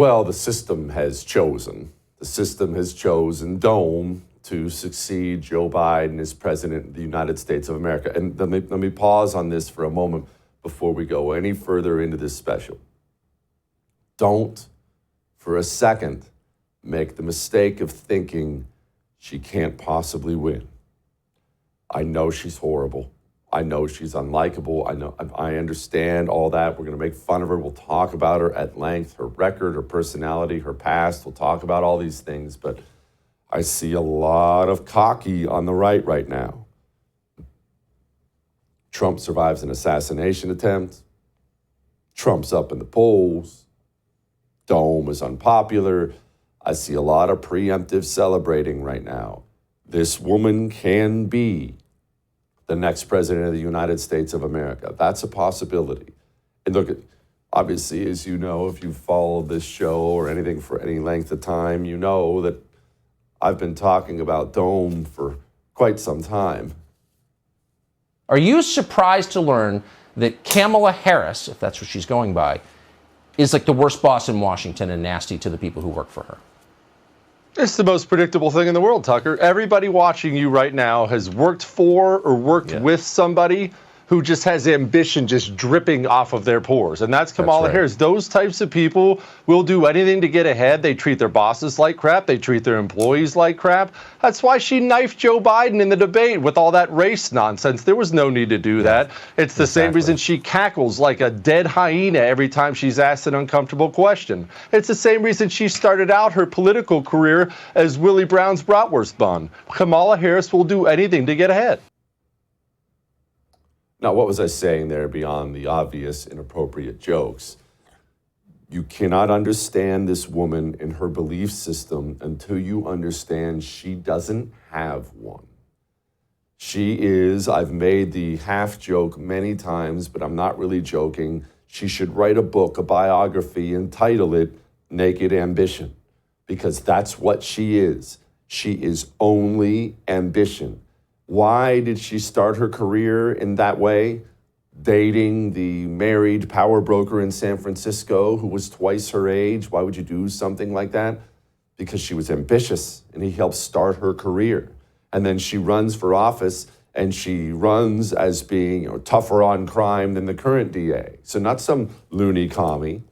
Well, the system has chosen. The system has chosen Dome to succeed Joe Biden as president of the United States of America. And let me pause on this for a moment before we go any further into this special. Don't, for a second, make the mistake of thinking she can't possibly win. I know she's horrible. I know she's unlikable. I understand all that. We're going to make fun of her. We'll talk about her at length, her record, her personality, her past. We'll talk about all these things. But I see a lot of cocky on the right now. Trump survives an assassination attempt. Trump's up in the polls. Dome is unpopular. I see a lot of preemptive celebrating right now. This woman can be the next president of the United States of America. That's a possibility. And look, obviously, as you know, if you've followed this show or anything for any length of time, you know that I've been talking about Dome for quite some time. Are you surprised to learn that Kamala Harris, if that's what she's going by, is like the worst boss in Washington and nasty to the people who work for her? It's the most predictable thing in the world, Tucker. Everybody watching you right now has worked for or worked with somebody who just has ambition just dripping off of their pores. And that's Kamala Harris. Those types of people will do anything to get ahead. They treat their bosses like crap. They treat their employees like crap. That's why she knifed Joe Biden in the debate with all that race nonsense. There was no need to do that. It's the same reason she cackles like a dead hyena every time she's asked an uncomfortable question. It's the same reason she started out her political career as Willie Brown's bratwurst bun. Kamala Harris will do anything to get ahead. Now, what was I saying there beyond the obvious inappropriate jokes? You cannot understand this woman and her belief system until you understand she doesn't have one. She is, I've made the half joke many times, but I'm not really joking. She should write a book, a biography, and title it Naked Ambition, because that's what she is. She is only ambition. Why did she start her career in that way? Dating the married power broker in San Francisco who was twice her age. Why would you do something like that? Because she was ambitious and he helped start her career. And then she runs for office and she runs as being tougher on crime than the current DA. So not some loony commie.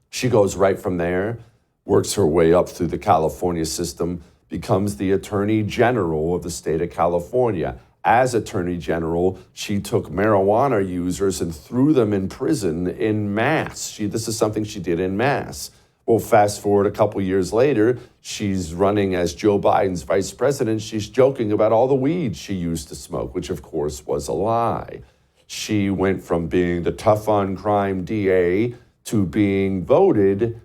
She goes right from there, works her way up through the California system, becomes the Attorney General of the state of California. As Attorney General, she took marijuana users and threw them in prison in mass. This is something she did in mass. Well, fast forward a couple years later, she's running as Joe Biden's vice president. She's joking about all the weed she used to smoke, which of course was a lie. She went from being the tough on crime DA to being voted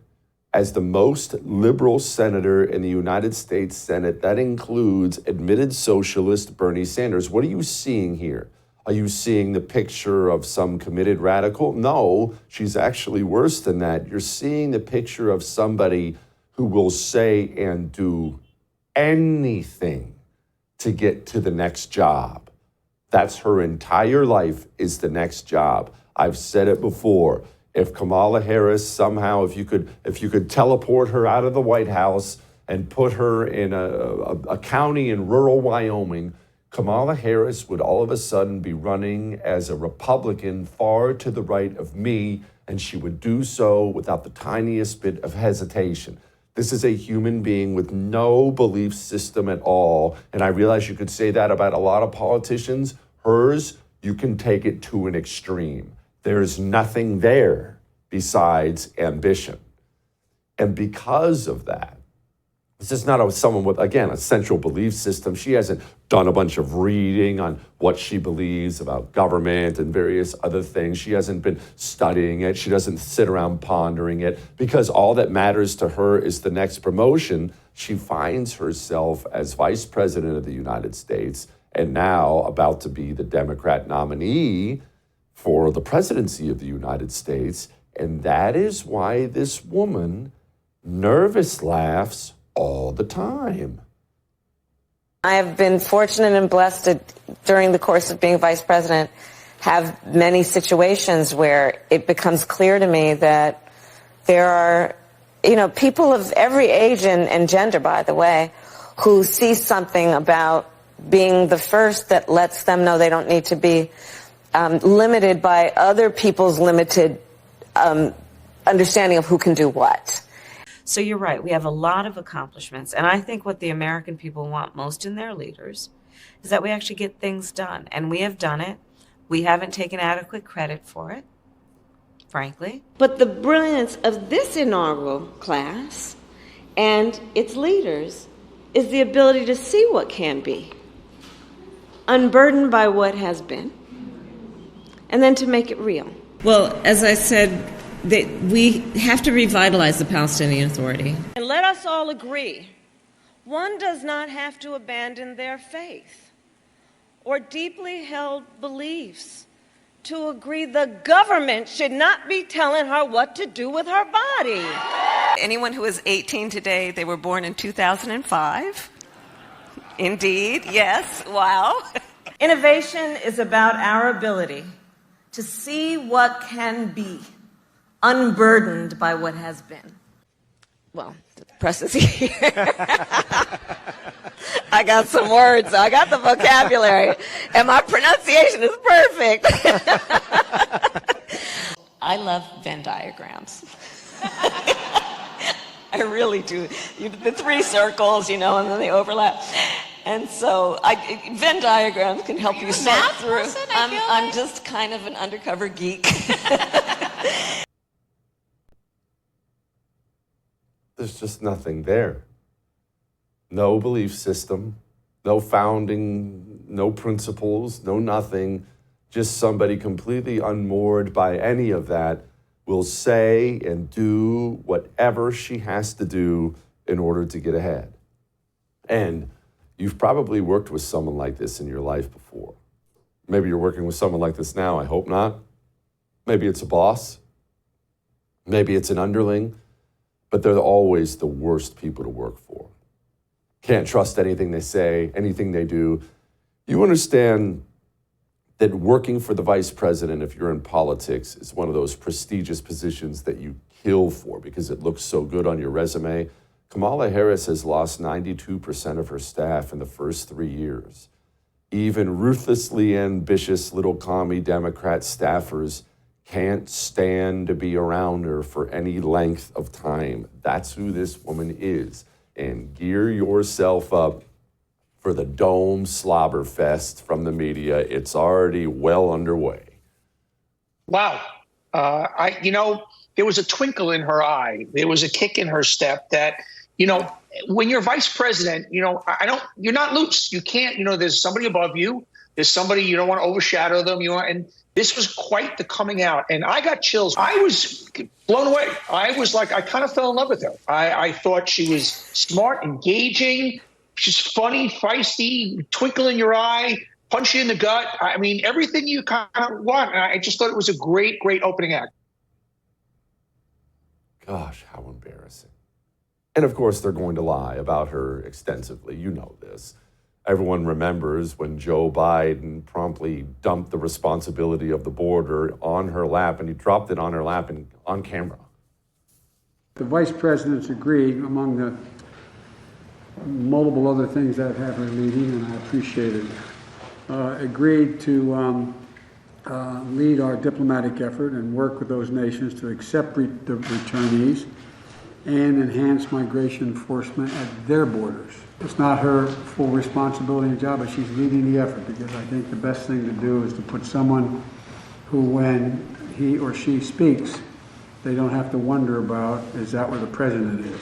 as the most liberal senator in the United States Senate. That includes admitted socialist Bernie Sanders. What are you seeing here? Are you seeing the picture of some committed radical? No, she's actually worse than that. You're seeing the picture of somebody who will say and do anything to get to the next job. That's her entire life, is the next job. I've said it before. If Kamala Harris somehow, if you could teleport her out of the White House and put her in a county in rural Wyoming, Kamala Harris would all of a sudden be running as a Republican far to the right of me, and she would do so without the tiniest bit of hesitation. This is a human being with no belief system at all, and I realize you could say that about a lot of politicians. Hers, you can take it to an extreme. There's nothing there besides ambition. And because of that, this is not someone with, again, a central belief system. She hasn't done a bunch of reading on what she believes about government and various other things. She hasn't been studying it. She doesn't sit around pondering it, because all that matters to her is the next promotion. She finds herself as vice president of the United States and now about to be the Democrat nominee for the presidency of the United States. And that is why this woman nervous laughs all the time. I have been fortunate and blessed to, during the course of being vice president, have many situations where it becomes clear to me that there are you know, people of every age and gender, by the way, who see something about being the first that lets them know they don't need to be limited by other people's limited understanding of who can do what. So you're right. We have a lot of accomplishments. And I think what the American people want most in their leaders is that we actually get things done. And we have done it. We haven't taken adequate credit for it, frankly. But the brilliance of this inaugural class and its leaders is the ability to see what can be, unburdened by what has been, and then to make it real. Well, as I said, we have to revitalize the Palestinian Authority. And let us all agree, one does not have to abandon their faith or deeply held beliefs to agree the government should not be telling her what to do with her body. Anyone who is 18 today, they were born in 2005. Indeed, yes, wow. Innovation is about our ability to see what can be, unburdened by what has been. Well, the press is here. I got some words. I got the vocabulary. And my pronunciation is perfect. I love Venn diagrams. I really do. The three circles, you know, and then they overlap. And so Venn diagrams can help you sort through. I'm just kind of an undercover geek. There's just nothing there. No belief system, no founding, no principles, no nothing. Just somebody completely unmoored by any of that will say and do whatever she has to do in order to get ahead. And you've probably worked with someone like this in your life before. Maybe you're working with someone like this now, I hope not. Maybe it's a boss. Maybe it's an underling. But they're always the worst people to work for. Can't trust anything they say, anything they do. You understand that working for the vice president, if you're in politics, is one of those prestigious positions that you kill for because it looks so good on your resume. Kamala Harris has lost 92% of her staff in the first 3 years. Even ruthlessly ambitious little commie Democrat staffers can't stand to be around her for any length of time. That's who this woman is. And gear yourself up for the dome slobber fest from the media. It's already well underway. Wow. There was a twinkle in her eye. There was a kick in her step that, when you're vice president, you're not loose. You can't, there's somebody above you. There's somebody, you don't want to overshadow them. And this was quite the coming out. And I got chills. I was blown away. I was like, I kind of fell in love with her. I thought she was smart, engaging. She's funny, feisty, twinkle in your eye, punch you in the gut. I mean, everything you kind of want. And I just thought it was a great, great opening act. Gosh, how embarrassing. And of course, they're going to lie about her extensively. You know this. Everyone remembers when Joe Biden promptly dumped the responsibility of the border on her lap, and he dropped it on her lap and on camera. The vice president's agreed, among the multiple other things that have her leading, and I appreciate it, agreed to lead our diplomatic effort and work with those nations to accept the returnees and enhance migration enforcement at their borders. It's not her full responsibility and job, but she's leading the effort because I think the best thing to do is to put someone who, when he or she speaks, they don't have to wonder about, is that where the president is?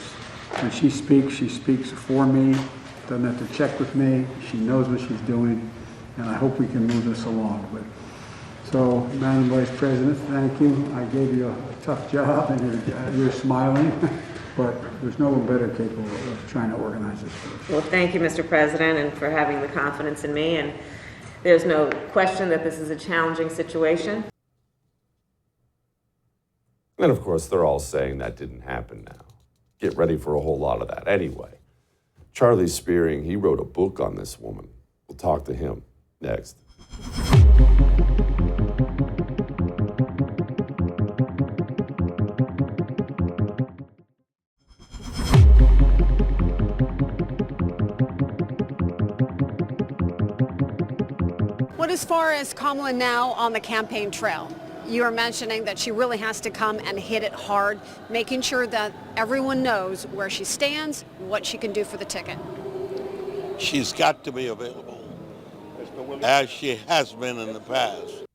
When she speaks for me, doesn't have to check with me, she knows what she's doing, and I hope we can move this along. So, Madam Vice President, thank you. I gave you a tough job, and you're smiling. But there's no one better capable of trying to organize this. Well, thank you, Mr. President, and for having the confidence in me. And there's no question that this is a challenging situation. And of course, they're all saying that didn't happen now. Get ready for a whole lot of that. Anyway, Charlie Spiering, he wrote a book on this woman. We'll talk to him next. But as far as Kamala now on the campaign trail, you are mentioning that she really has to come and hit it hard, making sure that everyone knows where she stands, what she can do for the ticket. She's got to be available, as she has been in the past.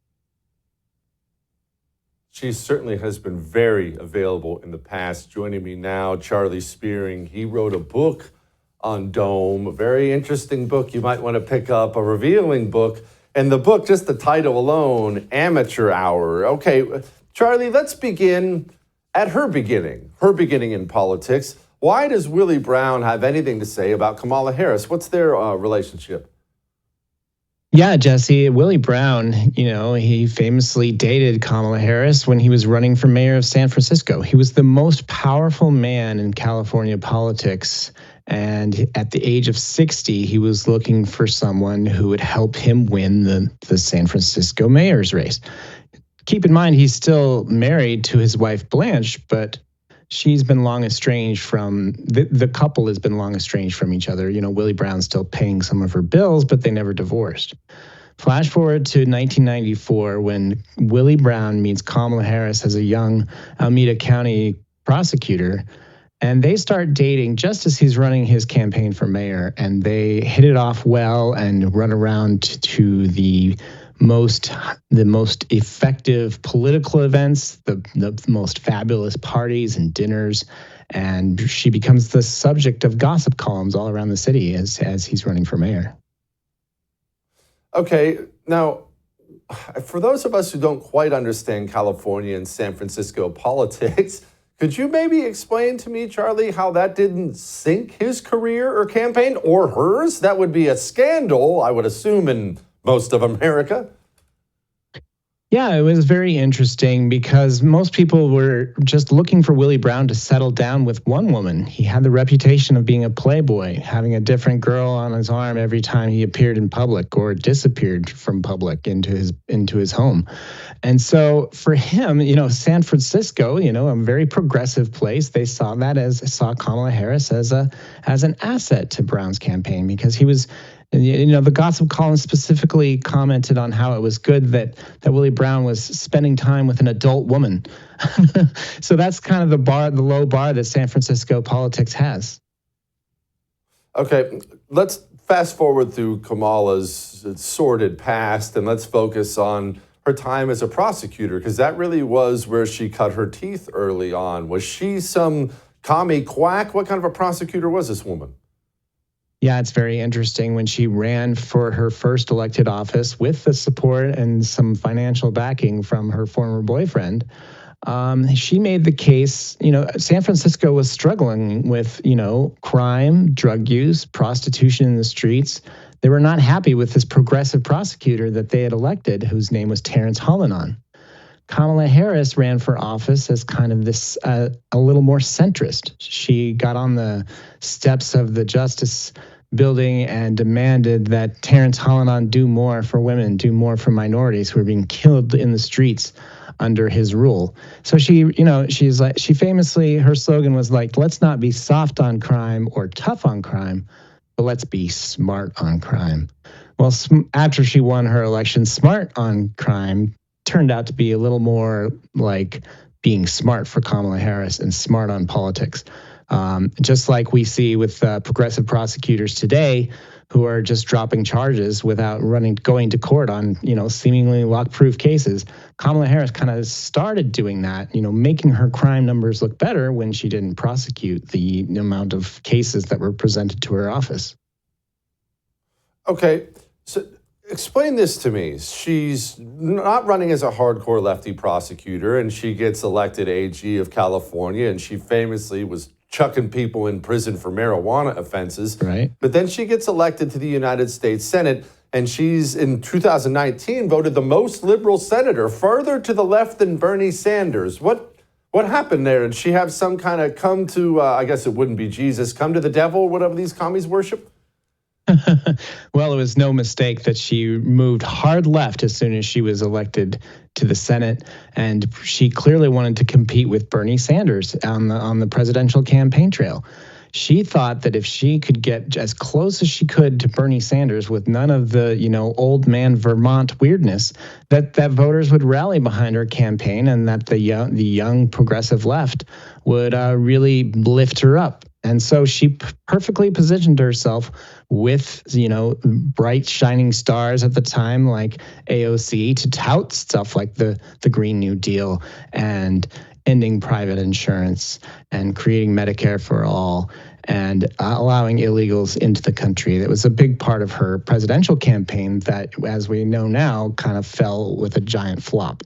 She certainly has been very available in the past. Joining me now, Charlie Spiering. He wrote a book on Dome, a very interesting book you might want to pick up, a revealing book. And the book, just the title alone, Amateur Hour. Okay, Charlie, let's begin at her beginning in politics. Why does Willie Brown have anything to say about Kamala Harris? What's their relationship? Yeah, Jesse, Willie Brown, he famously dated Kamala Harris when he was running for mayor of San Francisco. He was the most powerful man in California politics. And at the age of 60, he was looking for someone who would help him win the San Francisco mayor's race. Keep in mind, he's still married to his wife, Blanche, but she's been long estranged from, the couple has been long estranged from each other. Willie Brown's still paying some of her bills, but they never divorced. Flash forward to 1994 when Willie Brown meets Kamala Harris as a young Alameda County prosecutor, and they start dating just as he's running his campaign for mayor, and they hit it off well and run around to the most effective political events, the most fabulous parties and dinners, and she becomes the subject of gossip columns all around the city as he's running for mayor. Okay, now, for those of us who don't quite understand California and San Francisco politics, could you maybe explain to me, Charlie, how that didn't sink his career or campaign, or hers? That would be a scandal, I would assume, in most of America. Yeah, it was very interesting because most people were just looking for Willie Brown to settle down with one woman. He had the reputation of being a playboy, having a different girl on his arm every time he appeared in public or disappeared from public into his home. And so for him, San Francisco, a very progressive place, they saw Kamala Harris as an asset to Brown's campaign because he was. The gossip column specifically commented on how it was good that Willie Brown was spending time with an adult woman. So that's kind of the low bar that San Francisco politics has. Okay, let's fast forward through Kamala's sordid past and let's focus on her time as a prosecutor, because that really was where she cut her teeth early on. Was she some commie quack? What kind of a prosecutor was this woman? Yeah, it's very interesting. When she ran for her first elected office with the support and some financial backing from her former boyfriend, she made the case, San Francisco was struggling with, crime, drug use, prostitution in the streets. They were not happy with this progressive prosecutor that they had elected, whose name was Terrence Hallinan. Kamala Harris ran for office as kind of this, a little more centrist. She got on the steps of the Justice Building and demanded that Terrence Hallinan do more for women, do more for minorities who are being killed in the streets under his rule. So she famously, her slogan was like, let's not be soft on crime or tough on crime, but let's be smart on crime. Well, after she won her election, smart on crime turned out to be a little more like being smart for Kamala Harris and smart on politics. Just like we see with progressive prosecutors today who are just dropping charges without going to court on, seemingly lock-proof cases. Kamala Harris kind of started doing that, making her crime numbers look better when she didn't prosecute the amount of cases that were presented to her office. Okay, so explain this to me. She's not running as a hardcore lefty prosecutor, and she gets elected AG of California, and she famously was chucking people in prison for marijuana offenses. Right. But then she gets elected to the United States Senate, and she's, in 2019, voted the most liberal senator, further to the left than Bernie Sanders. What happened there? Did she have some kind of come to, I guess it wouldn't be Jesus, come to the devil, whatever these commies worship? Well, it was no mistake that she moved hard left as soon as she was elected to the Senate, and she clearly wanted to compete with Bernie Sanders on the presidential campaign trail. She thought that if she could get as close as she could to Bernie Sanders with none of the, old man Vermont weirdness, that voters would rally behind her campaign and that the young progressive left would really lift her up. And so she perfectly positioned herself with, bright shining stars at the time like AOC to tout stuff like the Green New Deal and ending private insurance and creating Medicare for all and allowing illegals into the country. That was a big part of her presidential campaign that, as we know now, kind of fell with a giant flop.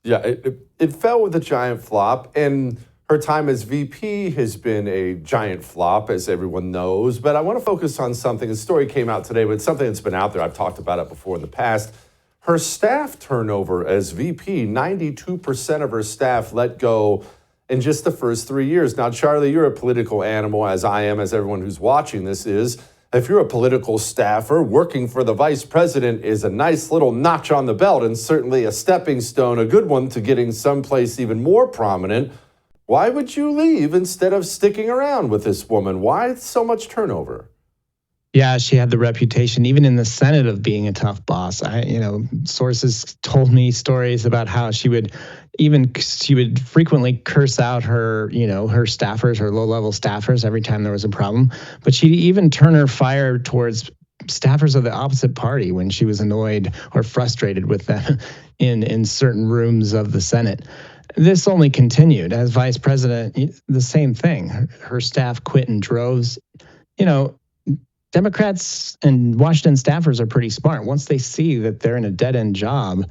Yeah, it fell with a giant flop, and her time as VP has been a giant flop, as everyone knows. But I want to focus on something. The story came out today, but it's something that's been out there. I've talked about it before in the past. Her staff turnover as VP, 92% of her staff let go in just the first 3 years. Now, Charlie, you're a political animal, as I am, as everyone who's watching this is. If you're a political staffer, working for the vice president is a nice little notch on the belt and certainly a stepping stone, a good one to getting someplace even more prominent. Why would you leave instead of sticking around with this woman? Why so much turnover? Yeah, she had the reputation, even in the Senate, of being a tough boss. Sources told me stories about how she would frequently curse out her staffers, her low-level staffers every time there was a problem. But she'd even turn her fire towards staffers of the opposite party when she was annoyed or frustrated with them in certain rooms of the Senate. This only continued. As vice president, the same thing. Her staff quit in droves. Democrats and Washington staffers are pretty smart. Once they see that they're in a dead-end job,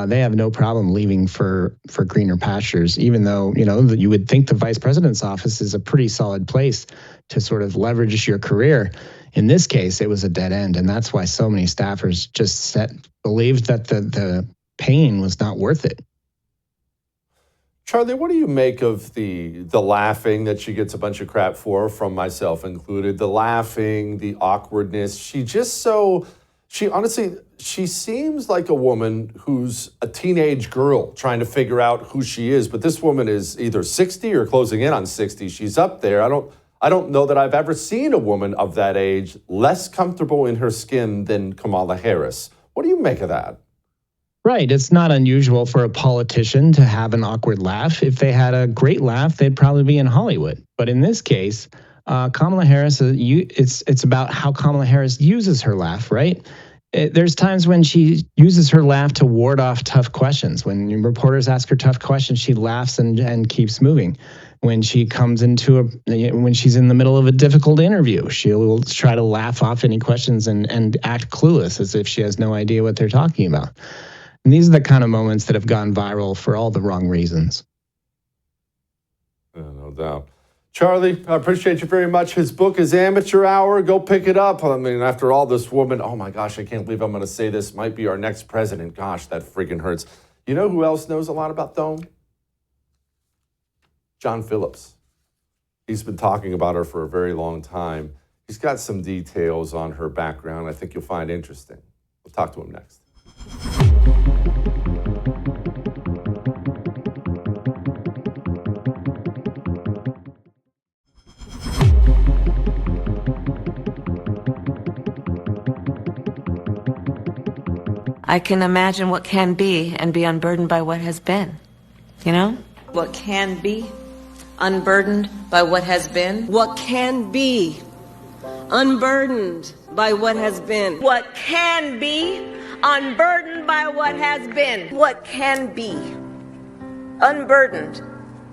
they have no problem leaving for greener pastures, even though, you would think the vice president's office is a pretty solid place to sort of leverage your career. In this case, it was a dead end, and that's why so many staffers just believed that the pain was not worth it. Charlie, what do you make of the laughing that she gets a bunch of crap for, from myself included? The laughing, the awkwardness. She seems like a woman who's a teenage girl trying to figure out who she is. But this woman is either 60 or closing in on 60. She's up there. I don't know that I've ever seen a woman of that age less comfortable in her skin than Kamala Harris. What do you make of that? Right. It's not unusual for a politician to have an awkward laugh. If they had a great laugh, they'd probably be in Hollywood. But in this case, Kamala Harris, it's about how Kamala Harris uses her laugh, right? There's times when she uses her laugh to ward off tough questions. When reporters ask her tough questions, she laughs and keeps moving. When she comes when she's in the middle of a difficult interview, she'll try to laugh off any questions and act clueless as if she has no idea what they're talking about. And these are the kind of moments that have gone viral for all the wrong reasons. Yeah, no doubt. Charlie, I appreciate you very much. His book is Amateur Hour. Go pick it up. I mean, after all, this woman, oh my gosh, I can't believe I'm going to say this, might be our next president. Gosh, that freaking hurts. You know who else knows a lot about Thome? John Phillips. He's been talking about her for a very long time. He's got some details on her background I think you'll find interesting. We'll talk to him next. I can imagine what can be and be unburdened by what has been. What can be unburdened by what has been. What can be unburdened by what has been. What can be unburdened by what has been. What can be unburdened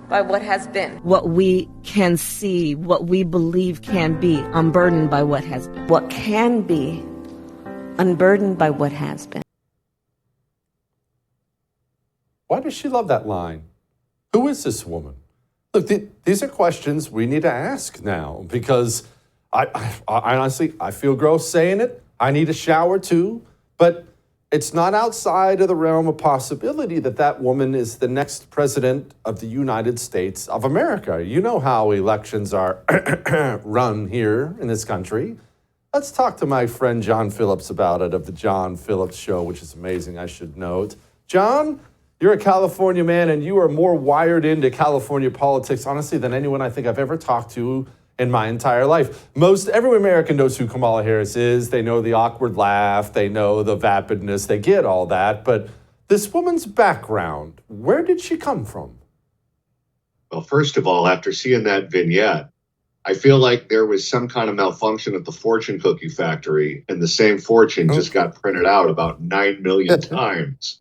by what has been. What we can see, what we believe can be unburdened by what has been. What can be unburdened by what has been. Why does she love that line? Who is this woman? Look, these are questions we need to ask now, because I honestly, I feel gross saying it. I need a shower too, but it's not outside of the realm of possibility that that woman is the next president of the United States of America. You know how elections are run here in this country. Let's talk to my friend John Phillips about it, of the John Phillips Show, which is amazing, I should note. John, You're a California man, and you are more wired into California politics, honestly, than anyone I think I've ever talked to in my entire life. Every American knows who Kamala Harris is. They know the awkward laugh. They know the vapidness. They get all that. But this woman's background, where did she come from? Well, first of all, after seeing that vignette, I feel like there was some kind of malfunction at the fortune cookie factory, and the same fortune just got printed out about 9 million times.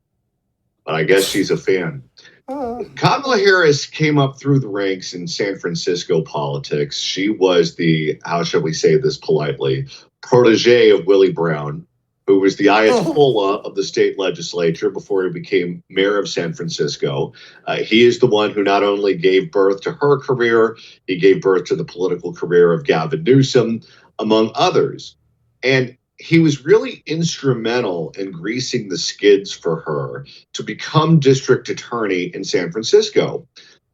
But I guess she's a fan. Kamala Harris came up through the ranks in San Francisco politics. She was the, how shall we say this politely, protege of Willie Brown, who was the Ayatollah of the state legislature before he became mayor of San Francisco. He is the one who not only gave birth to her career, he gave birth to the political career of Gavin Newsom, among others. And he was really instrumental in greasing the skids for her to become district attorney in San Francisco.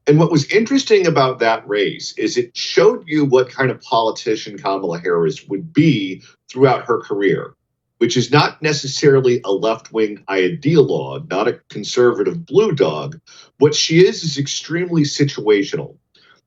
And what was interesting about that race is it showed you what kind of politician Kamala Harris would be throughout her career, which is not necessarily a left-wing ideologue, not a conservative blue dog. What she is extremely situational.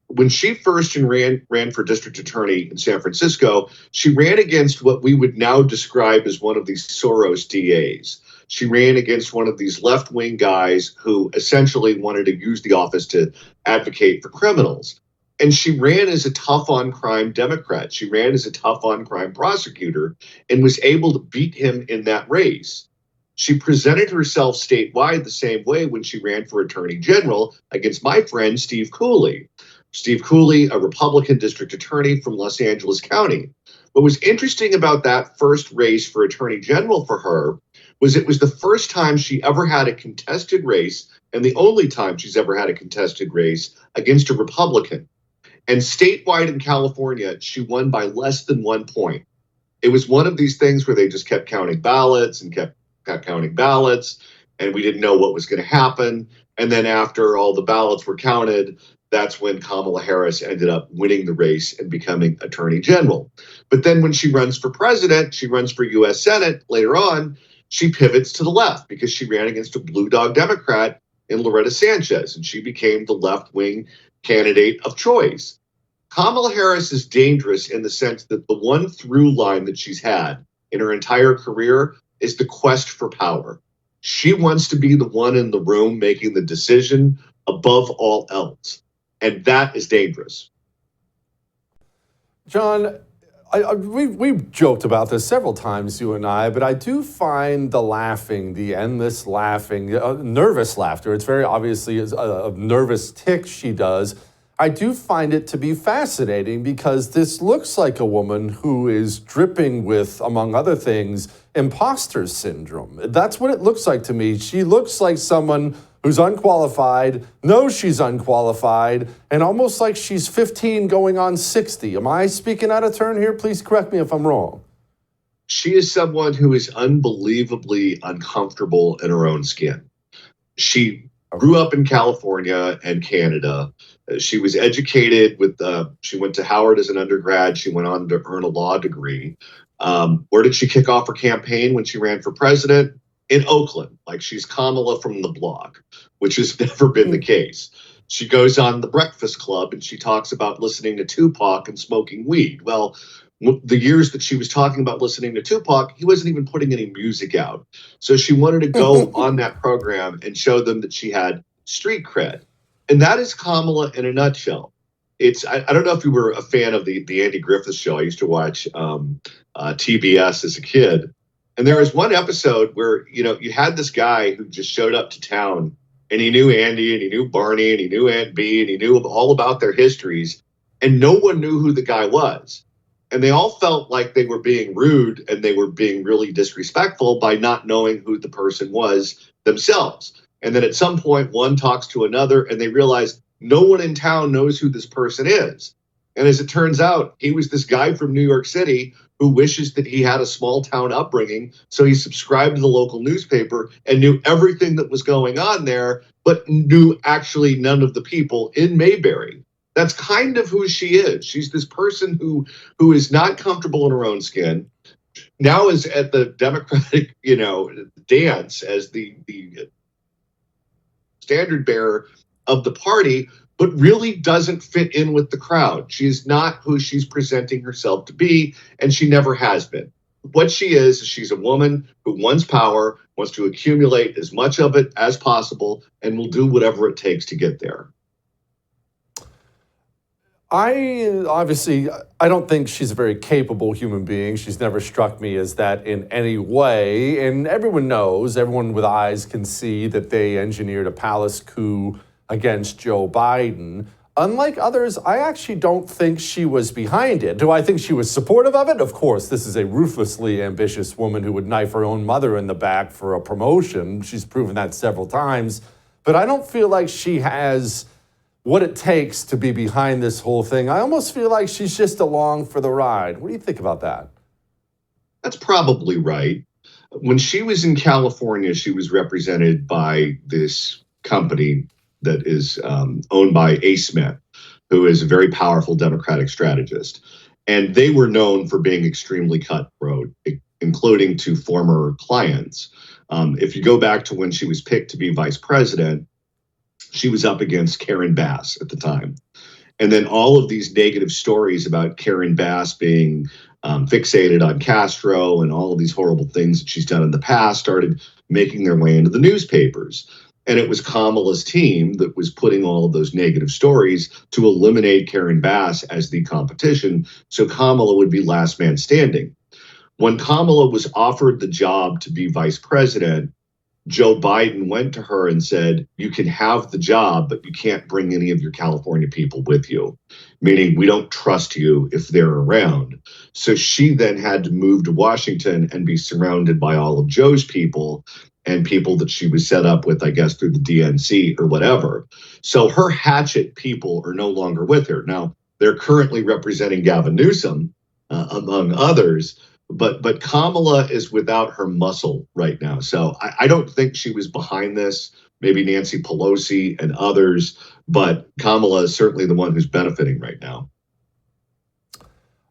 When she first ran for district attorney in San Francisco, she ran against what we would now describe as one of these Soros DAs. She ran against one of these left-wing guys who essentially wanted to use the office to advocate for criminals. And she ran as a tough-on-crime Democrat. She ran as a tough-on-crime prosecutor and was able to beat him in that race. She presented herself statewide the same way when she ran for attorney general against my friend Steve Cooley. Steve Cooley, a Republican district attorney from Los Angeles County. What was interesting about that first race for attorney general for her was it was the first time she ever had a contested race and the only time she's ever had a contested race against a Republican. And statewide in California, she won by less than 1 point. It was one of these things where they just kept counting ballots and kept counting ballots, and we didn't know what was going to happen. And then after all the ballots were counted, that's when Kamala Harris ended up winning the race and becoming attorney general. But then when she runs for president, she runs for U.S. Senate later on, she pivots to the left because she ran against a blue dog Democrat in Loretta Sanchez, and she became the left-wing candidate of choice. Kamala Harris is dangerous in the sense that the one through line that she's had in her entire career is the quest for power. She wants to be the one in the room making the decision above all else. And that is dangerous. John, we've joked about this several times, you and I, but I do find the laughing, the endless laughing, nervous laughter, it's very obviously a nervous tick she does. I do find it to be fascinating because this looks like a woman who is dripping with, among other things, imposter syndrome. That's what it looks like to me. She looks like someone who's unqualified, knows she's unqualified, and almost like she's 15 going on 60. Am I speaking out of turn here? Please correct me if I'm wrong. She is someone who is unbelievably uncomfortable in her own skin. She grew up in California and Canada. She was educated she went to Howard as an undergrad. She went on to earn a law degree. Where did she kick off her campaign when she ran for president? In Oakland, like she's Kamala from the block, which has never been the case. She goes on The Breakfast Club and she talks about listening to Tupac and smoking weed. Well, the years that she was talking about listening to Tupac, he wasn't even putting any music out. So she wanted to go on that program and show them that she had street cred. And that is Kamala in a nutshell. I don't know if you were a fan of the Andy Griffith Show. I used to watch TBS as a kid. And there was one episode where, you had this guy who just showed up to town and he knew Andy and he knew Barney and he knew Aunt Bee and he knew all about their histories. And no one knew who the guy was. And they all felt like they were being rude and they were being really disrespectful by not knowing who the person was themselves. And then at some point, one talks to another and they realize no one in town knows who this person is. And as it turns out, he was this guy from New York City who wishes that he had a small town upbringing. So he subscribed to the local newspaper and knew everything that was going on there, but knew actually none of the people in Mayberry. That's kind of who she is. She's this person who is not comfortable in her own skin, now is at the Democratic, dance as the standard bearer of the party, but really doesn't fit in with the crowd. She's not who she's presenting herself to be, and she never has been. What she is she's a woman who wants power, wants to accumulate as much of it as possible, and will do whatever it takes to get there. I don't think she's a very capable human being. She's never struck me as that in any way. And everyone knows, everyone with eyes can see that they engineered a palace coup against Joe Biden. Unlike others, I actually don't think she was behind it. Do I think she was supportive of it? Of course, this is a ruthlessly ambitious woman who would knife her own mother in the back for a promotion. She's proven that several times. But I don't feel like she has what it takes to be behind this whole thing. I almost feel like she's just along for the ride. What do you think about that? That's probably right. When she was in California, she was represented by this company that is owned by A. Smith, who is a very powerful Democratic strategist. And they were known for being extremely cutthroat, including to former clients. If you go back to when she was picked to be vice president, she was up against Karen Bass at the time. And then all of these negative stories about Karen Bass being fixated on Castro and all of these horrible things that she's done in the past started making their way into the newspapers. And it was Kamala's team that was putting all of those negative stories to eliminate Karen Bass as the competition, so Kamala would be last man standing. When Kamala was offered the job to be vice president, Joe Biden went to her and said, you can have the job, but you can't bring any of your California people with you, meaning we don't trust you if they're around. So she then had to move to Washington and be surrounded by all of Joe's people and people that she was set up with, I guess, through the DNC or whatever. So her hatchet people are no longer with her. Now, they're currently representing Gavin Newsom, among others. But Kamala is without her muscle right now. So I don't think she was behind this, maybe Nancy Pelosi and others, but Kamala is certainly the one who's benefiting right now.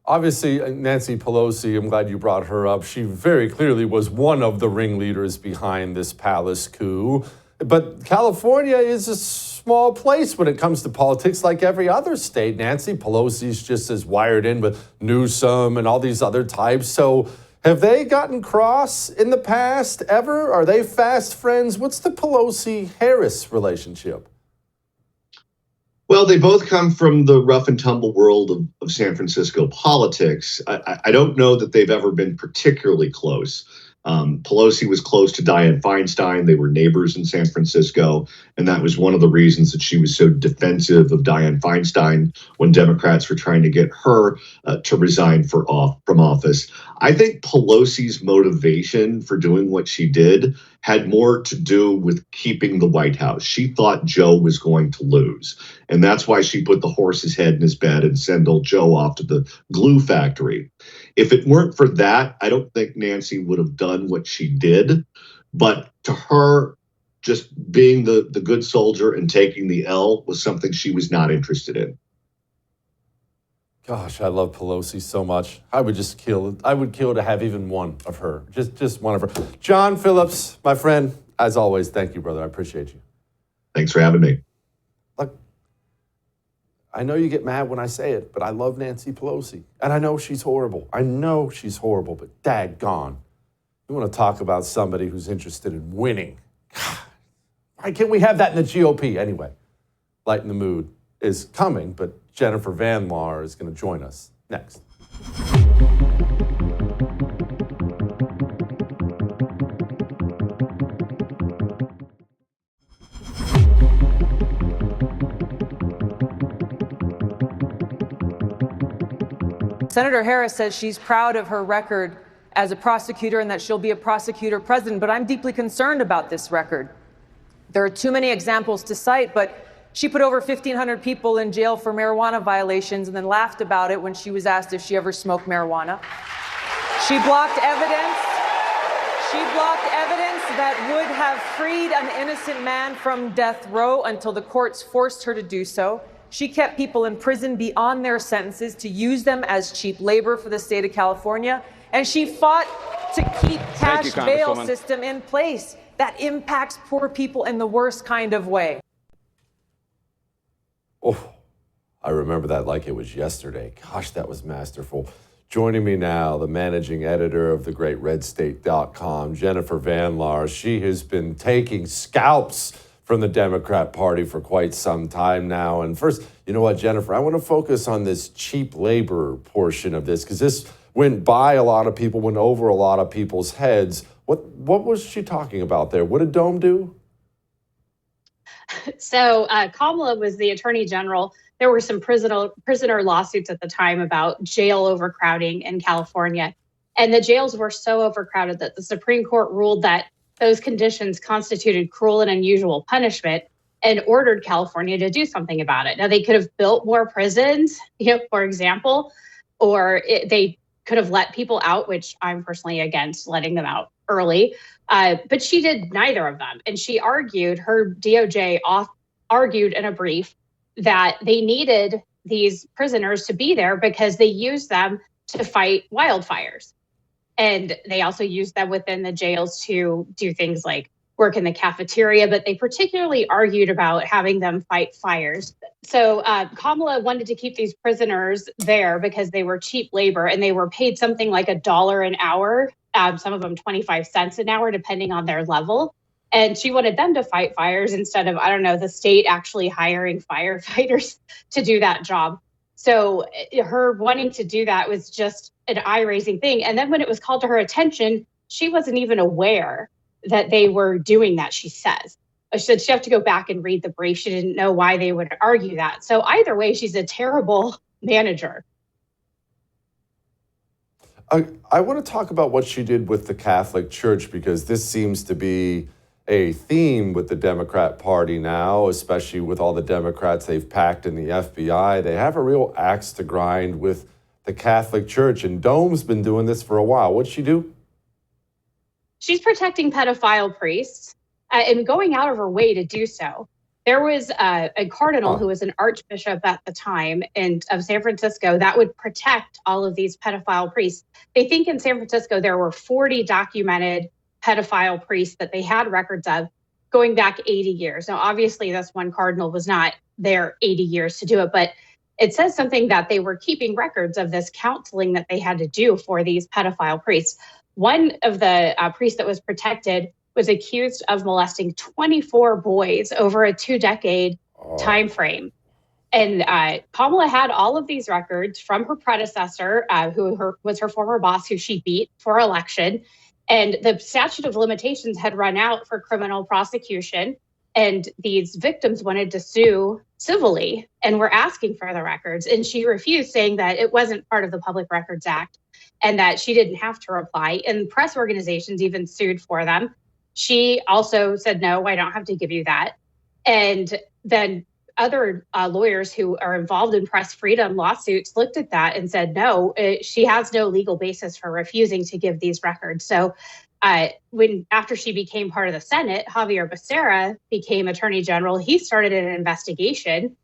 Obviously, Nancy Pelosi, I'm glad you brought her up. She very clearly was one of the ringleaders behind this palace coup. But California is a small place when it comes to politics, like every other state. Nancy Pelosi's just as wired in with Newsom and all these other types. So have they gotten cross in the past ever? Are they fast friends? What's the Pelosi-Harris relationship? Well, they both come from the rough and tumble world of San Francisco politics. I don't know that they've ever been particularly close. Pelosi was close to Dianne Feinstein. They were neighbors in San Francisco. And that was one of the reasons that she was so defensive of Dianne Feinstein when Democrats were trying to get her to resign from office. I think Pelosi's motivation for doing what she did had more to do with keeping the White House. She thought Joe was going to lose. And that's why she put the horse's head in his bed and sent old Joe off to the glue factory. If it weren't for that, I don't think Nancy would have done what she did. But to her, just being the good soldier and taking the L was something she was not interested in. Gosh, I love Pelosi so much. I would kill to have even one of her. Just one of her. John Phillips, my friend, as always, thank you, brother. I appreciate you. Thanks for having me. Look, I know you get mad when I say it, but I love Nancy Pelosi. And I know she's horrible. But daggone. You want to talk about somebody who's interested in winning. Why can't we have that in the GOP? Anyway, Lighten the Mood is coming, but Jennifer Van Laar is going to join us next. Senator Harris says she's proud of her record as a prosecutor and that she'll be a prosecutor president, but I'm deeply concerned about this record. There are too many examples to cite, but she put over 1,500 people in jail for marijuana violations and then laughed about it when she was asked if she ever smoked marijuana. She blocked evidence. That would have freed an innocent man from death row until the courts forced her to do so. She kept people in prison beyond their sentences to use them as cheap labor for the state of California. And she fought to keep cash bail system in place that impacts poor people in the worst kind of way. Oh, I remember that like it was yesterday. Gosh, that was masterful. Joining me now, the managing editor of thegreatredstate.com, Jennifer Van Laar. She has been taking scalps from the Democrat Party for quite some time now. And first, you know what, Jennifer, I want to focus on this cheap labor portion of this, because this went by a lot of people, went over a lot of people's heads. What was she talking about there? What did Dome do? So Kamala was the attorney general. There were some prisoner lawsuits at the time about jail overcrowding in California. And the jails were so overcrowded that the Supreme Court ruled that those conditions constituted cruel and unusual punishment and ordered California to do something about it. Now, they could have built more prisons, for example, or they could have let people out, which I'm personally against letting them out early. But she did neither of them. And she argued, her DOJ argued in a brief that they needed these prisoners to be there because they used them to fight wildfires. And they also used them within the jails to do things like work in the cafeteria, but they particularly argued about having them fight fires. So Kamala wanted to keep these prisoners there because they were cheap labor and they were paid something like $1 an hour, some of them 25 cents an hour, depending on their level. And she wanted them to fight fires instead of, the state actually hiring firefighters to do that job. So her wanting to do that was just an eye-raising thing. And then when it was called to her attention, she wasn't even aware that they were doing that, she says. She said she'd have to go back and read the brief. She didn't know why they would argue that. So either way, she's a terrible manager. I want to talk about what she did with the Catholic Church, because this seems to be a theme with the Democrat Party now, especially with all the Democrats they've packed in the FBI. They have a real axe to grind with the Catholic Church, and Dome's been doing this for a while. What'd she do? She's protecting pedophile priests and going out of her way to do so. There was a cardinal who was an archbishop at the time of San Francisco that would protect all of these pedophile priests. They think in San Francisco there were 40 documented pedophile priests that they had records of going back 80 years. Now, obviously, this one cardinal was not there 80 years to do it, but it says something that they were keeping records of this counseling that they had to do for these pedophile priests. One of the priests that was protected was accused of molesting 24 boys over a 2-decade time frame. And Kamala had all of these records from her predecessor, who was her former boss, who she beat for election. And the statute of limitations had run out for criminal prosecution. And these victims wanted to sue civilly and were asking for the records. And she refused, saying that it wasn't part of the Public Records Act and that she didn't have to reply. And press organizations even sued for them. She also said, no, I don't have to give you that. And then other lawyers who are involved in press freedom lawsuits looked at that and said, no, she has no legal basis for refusing to give these records. So after she became part of the Senate, Javier Becerra became Attorney General. He started an investigation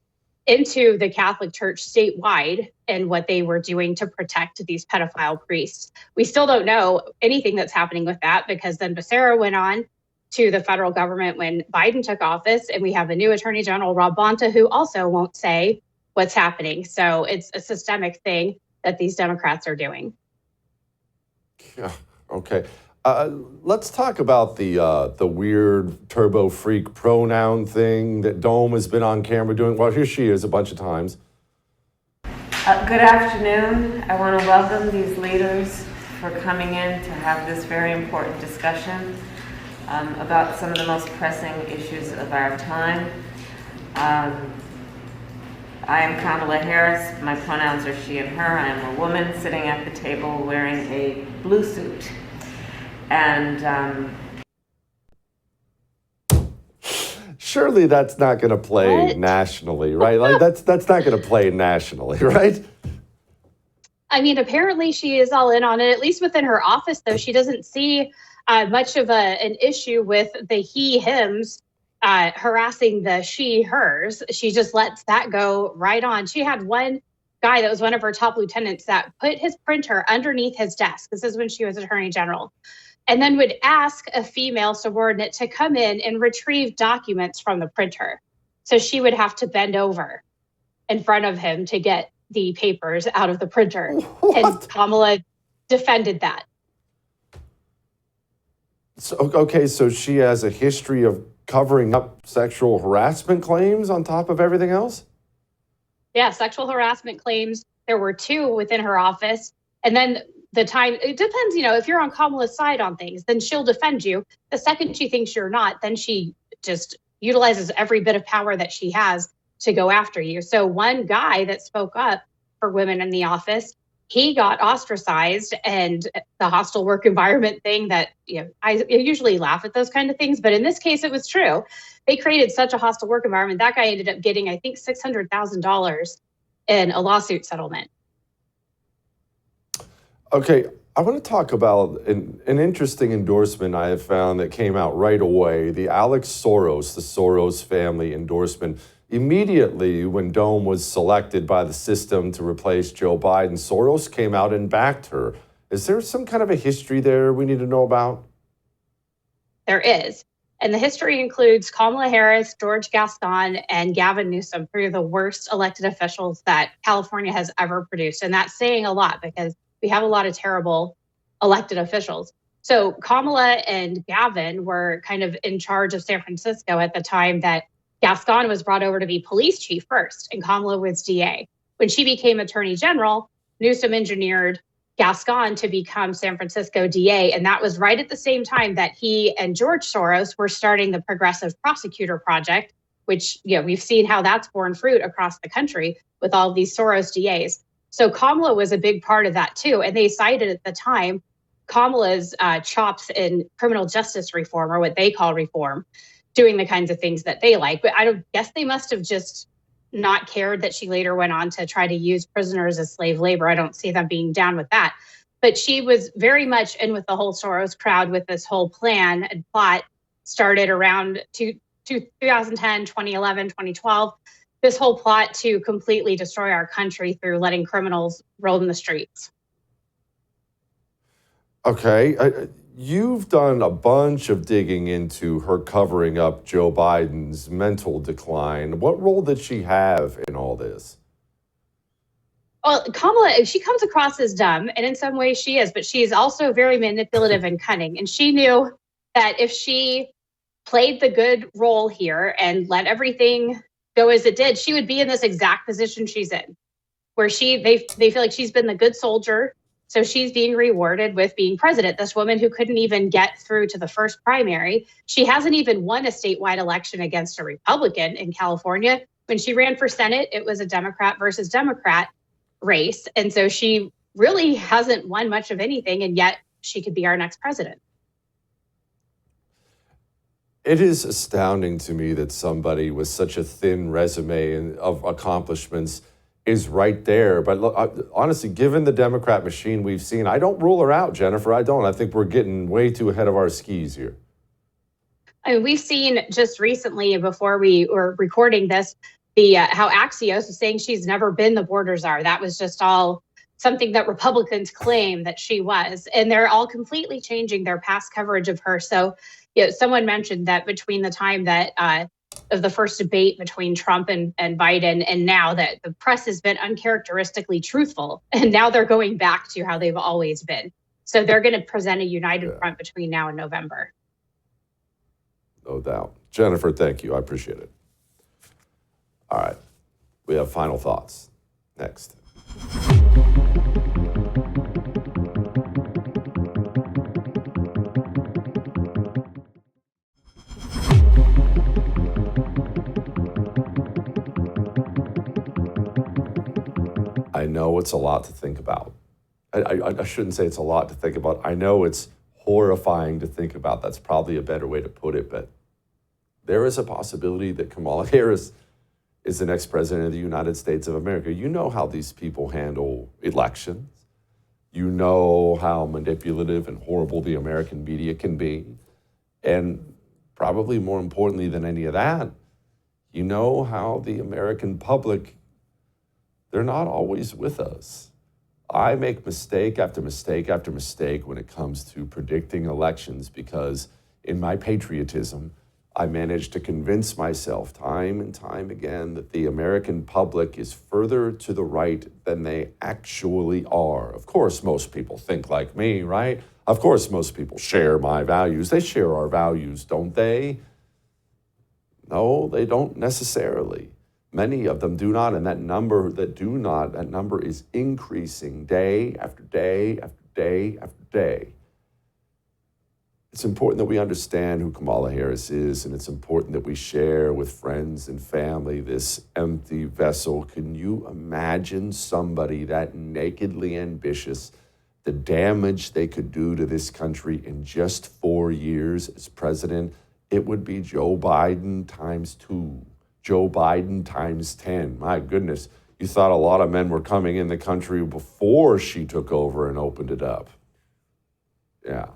into the Catholic Church statewide and what they were doing to protect these pedophile priests. We still don't know anything that's happening with that, because then Becerra went on to the federal government when Biden took office, and we have a new Attorney General, Rob Bonta, who also won't say what's happening. So it's a systemic thing that these Democrats are doing. Yeah, okay. Let's talk about the weird turbo freak pronoun thing that Dome has been on camera doing. Well, here she is a bunch of times. Good afternoon. I want to welcome these leaders for coming in to have this very important discussion about some of the most pressing issues of our time. I am Kamala Harris. My pronouns are she and her. I am a woman sitting at the table wearing a blue suit. And surely that's not going to play nationally, right? Like that's not going to play nationally, right? I mean, apparently she is all in on it, at least within her office, though. She doesn't see much of an issue with the he, hims harassing the she, hers. She just lets that go right on. She had one guy that was one of her top lieutenants that put his printer underneath his desk. This is when she was Attorney General. And then would ask a female subordinate to come in and retrieve documents from the printer. So she would have to bend over in front of him to get the papers out of the printer. What? And Kamala defended that. So, okay, so she has a history of covering up sexual harassment claims on top of everything else? Yeah, sexual harassment claims. There were 2 within her office. And then the time, it depends, if you're on Kamala's side on things, then she'll defend you. The second she thinks you're not, then she just utilizes every bit of power that she has to go after you. So one guy that spoke up for women in the office, he got ostracized, and the hostile work environment thing that, I usually laugh at those kind of things, but in this case, it was true. They created such a hostile work environment. That guy ended up getting, I think, $600,000 in a lawsuit settlement. Okay, I want to talk about an interesting endorsement I have found that came out right away. The Alex Soros, the Soros family endorsement. Immediately when Dome was selected by the system to replace Joe Biden, Soros came out and backed her. Is there some kind of a history there we need to know about? There is. And the history includes Kamala Harris, George Gascon, and Gavin Newsom, 3 of the worst elected officials that California has ever produced. And that's saying a lot because we have a lot of terrible elected officials. So Kamala and Gavin were kind of in charge of San Francisco at the time that Gascon was brought over to be police chief first, and Kamala was DA. When she became Attorney General, Newsom engineered Gascon to become San Francisco DA, and that was right at the same time that he and George Soros were starting the Progressive Prosecutor Project, which we've seen how that's borne fruit across the country with all of these Soros DAs. So Kamala was a big part of that too, and they cited at the time Kamala's chops in criminal justice reform, or what they call reform, doing the kinds of things that they like. But I guess they must have just not cared that she later went on to try to use prisoners as slave labor. I don't see them being down with that. But she was very much in with the whole Soros crowd with this whole plan and plot started around 2010, 2011, 2012. This whole plot to completely destroy our country through letting criminals roam the streets. Okay, you've done a bunch of digging into her covering up Joe Biden's mental decline. What role did she have in all this? Well, Kamala, she comes across as dumb, and in some ways she is, but she's also very manipulative and cunning. And she knew that if she played the good role here and let everything go as it did, she would be in this exact position she's in, where they feel like she's been the good soldier. So she's being rewarded with being president. This woman who couldn't even get through to the first primary. She hasn't even won a statewide election against a Republican in California. When she ran for Senate, it was a Democrat versus Democrat race. And so she really hasn't won much of anything, and yet she could be our next president. It is astounding to me that somebody with such a thin resume of accomplishments is right there. But look, honestly, given the Democrat machine we've seen, I don't rule her out, Jennifer. I don't. I think we're getting way too ahead of our skis here. I mean, we've seen just recently, before we were recording this, how Axios is saying she's never been the border czar. That was just all something that Republicans claim that she was. And they're all completely changing their past coverage of her. So someone mentioned that between the time that of the first debate between Trump and Biden, and now that the press has been uncharacteristically truthful, and now they're going back to how they've always been. So they're going to present a united front between now and November. No doubt. Jennifer, thank you. I appreciate it. All right. We have final thoughts. Next. I know it's a lot to think about. I shouldn't say it's a lot to think about. I know it's horrifying to think about. That's probably a better way to put it. But there is a possibility that Kamala Harris is the next president of the United States of America. You know how these people handle elections. You know how manipulative and horrible the American media can be. And probably more importantly than any of that, you know how the American public they're not always with us. I make mistake after mistake after mistake when it comes to predicting elections because in my patriotism, I managed to convince myself time and time again that the American public is further to the right than they actually are. Of course, most people think like me, right? Of course, most people share my values. They share our values, don't they? No, they don't necessarily. Many of them do not, and that number that do not, that number is increasing day after day after day after day. It's important that we understand who Kamala Harris is, and it's important that we share with friends and family this empty vessel. Can you imagine somebody that nakedly ambitious, the damage they could do to this country in just 4 years as president? It would be Joe Biden times 2, Joe Biden times 10. My goodness, you thought a lot of men were coming in the country before she took over and opened it up. Yeah.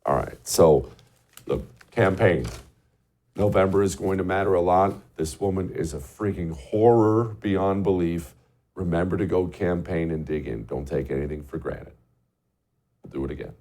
All right, so the campaign. November is going to matter a lot. This woman is a freaking horror beyond belief. Remember to go campaign and dig in. Don't take anything for granted. We'll do it again.